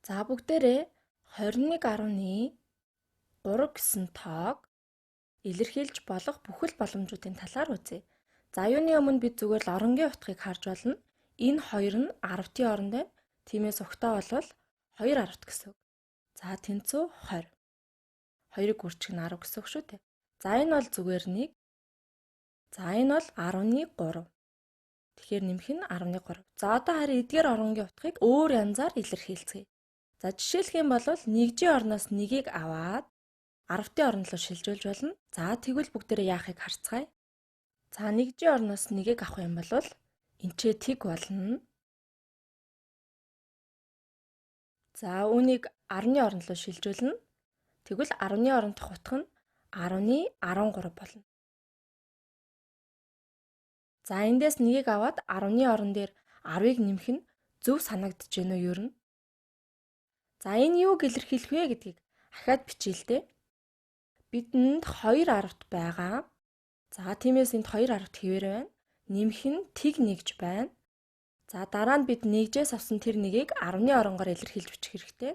За бүгдээрээ 21.3 гэсэн тоог илэрхийлж болох бүхэл боломжуудын талаар үзье. За юуны өмнө бид зүгээр л оронгийн утгыг харж болно. Энэ хоёр нь 10-ийн оронд байна. Тиймээс угтаа бол 2 10 гэсэн үг. За тэнцүү 20. 2-ыг гүрчих нь 10 гэсэн үг шүү дээ. За энэ бол зүгээр 1. За энэ бол 10.3. Тэгэхээр нэмэх нь 10.3. За одоо харин эдгээр оронгийн утгыг өөр янзаар илэрхийлцгээе. За жишээлх юм бол 1-ийн орноос 1-ийг аваад 10-ийн орнд руу шилжүүлж болно. За тэгвэл бүгдээрээ яахыг харцгаая. За 1-ийн орноос 1-ийг авах юм бол энчээ тэг болно. За үүнийг 10-ны орнд руу шилжүүлнэ. Тэгвэл 10-ны орон дахь утга нь 10.13 болно. За эндээс 1-ийг аваад 10-ны орон дээр 10-ыг нэмэх нь зөв санагдаж байна уу юу? За энэ юуг илэрхийлэх вэ гэдгийг ахаад бичье л дээ. Бидэнд 2 10-т байгаа. За тиймээс энд 2 10-т хэвээр байна. Нэмэх нь тэг нэгж байна. За дараа нь бид нэгжээс авсан тэр нэгийг 10-ны оронгоор илэрхийлж бичих хэрэгтэй.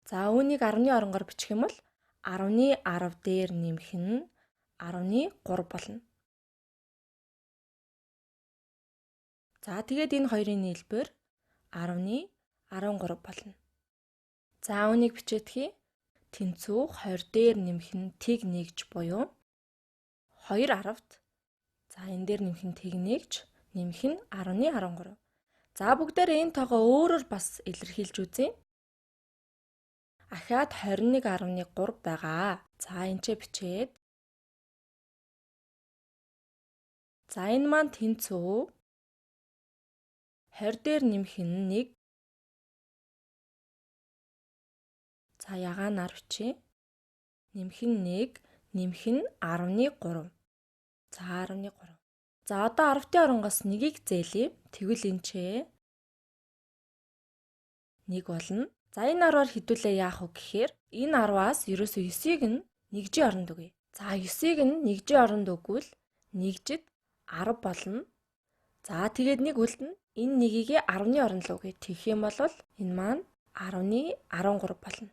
За үүнийг 10-ны оронгоор бичих юм бол 10-10 дээр нэмэх нь 10.3 болно. За тэгээд энэ хоёрын нийлбэр 10.13 болно. За үүнийг бичээдхий. Тэнцүү 20 дээр нэмэх нь тэг нэгж буюу 2 10-т. За энэ дээр нэмэх нь тэг нэгж, нэмэх нь 10.13. За бүгдээрээ энэ тоогоо өөрөөр бас илэрхийлж үзье. Ахаад 21.3 байгаа. За энчээ бичээд. За энэ маань тэнцүү 20 дээр нэмэх нь 1. За ягаанаар бичье. Нэмэх нь 1, нэмэх нь 10.3. За 10.3. За одоо 10-ийн оронгоос 1-ийг зээлье. Тэгвэл энчээ 1 болно. За энэ 10-аар хэдүүлээ яах вэ гэхээр энэ 10-аас ерөөсөө 9-ийг нь нэгжийн оронд өгье. За 9-ийг нь нэгжийн оронд өгвөл нэгжид 10 болно. За тэгээд нэг үлдэнэ. Энэ нэгийг 10-ны оронд л өгье. Тэгэх юм бол энэ маань 10.13 болно.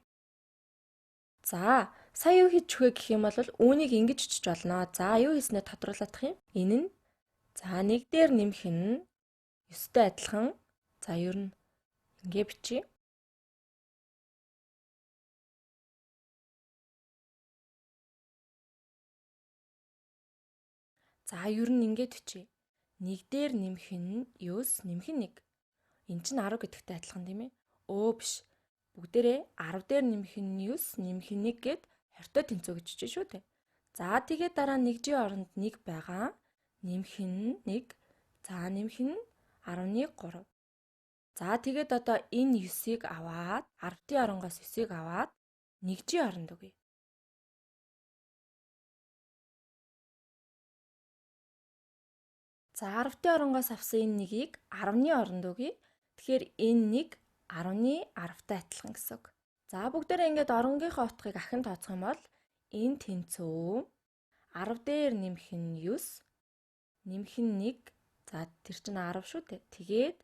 За сая юу хийж өгье гэх юм бол үүнийг ингэж өчж болно. За юу хийснээ тодруулах юм. Энэ нь за 1 дээр нэмэх нь 9-тэй адилхан. За ер нь ингэ бичье. За ер нь ингэж бичье. 1 дээр нэмэх нь 9, нэмэх нь 1. Эн чинь 10 гэдэгтэй адилхан тийм ээ. Өө биш. Бүгдээрээ 10 дээр нэмэх нь 9, нэмэх нь 1 гэд 20-той тэнцүү гэж чинь шүү дээ. За тэгээд дараа нэгжийн оронд 1 байгаа. Нэмэх нь 1. За нэмэх нь 10.3. За тэгээд одоо энэ 9-ийг аваад 10-ийн оронгоос 9-ийг аваад нэгжийн оронд өгье. За 10-ийн оронгоос авсан энэ нэгийг 10-ны оронд өгье. Тэгэхээр энэ нэг 10.10-тай адилхан гэсэн үг. За бүгдээрээ ингээд оронгийнхоо утгыг ахин тооцох юм бол энэ тэнцүү 10 дээр нэмэх нь 9, нэмэх нь 1. За тэр чинь 10 шүү дээ. Тэгээд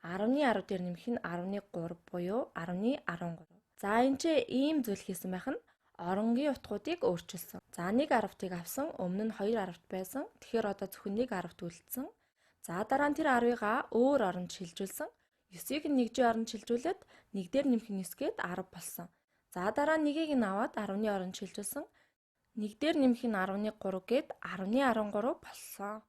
10-10 дээр нэмэх нь 10.3 буюу 10.13. За энэ ч ийм зүйл хийсэн байх нь оронгийн утгуудыг өөрчилсөн. За 1 10-ыг авсан, өмнө нь 2 10-т байсан. Тэгэхээр одоо зөвхөн 1 10-т үлдсэн. За дараа нь тэр 10-ыг өөр оронд шилжүүлсэн. 9-ийг нь нэгжийн оронд шилжүүлээд 1 дээр нэмэх нь 9 гээд 10 болсон. За дараа нь 1-ийг нь аваад 10-ны оронд шилжүүлсэн. 1 дээр нэмэх нь 10.3 гээд 10.13 болсон.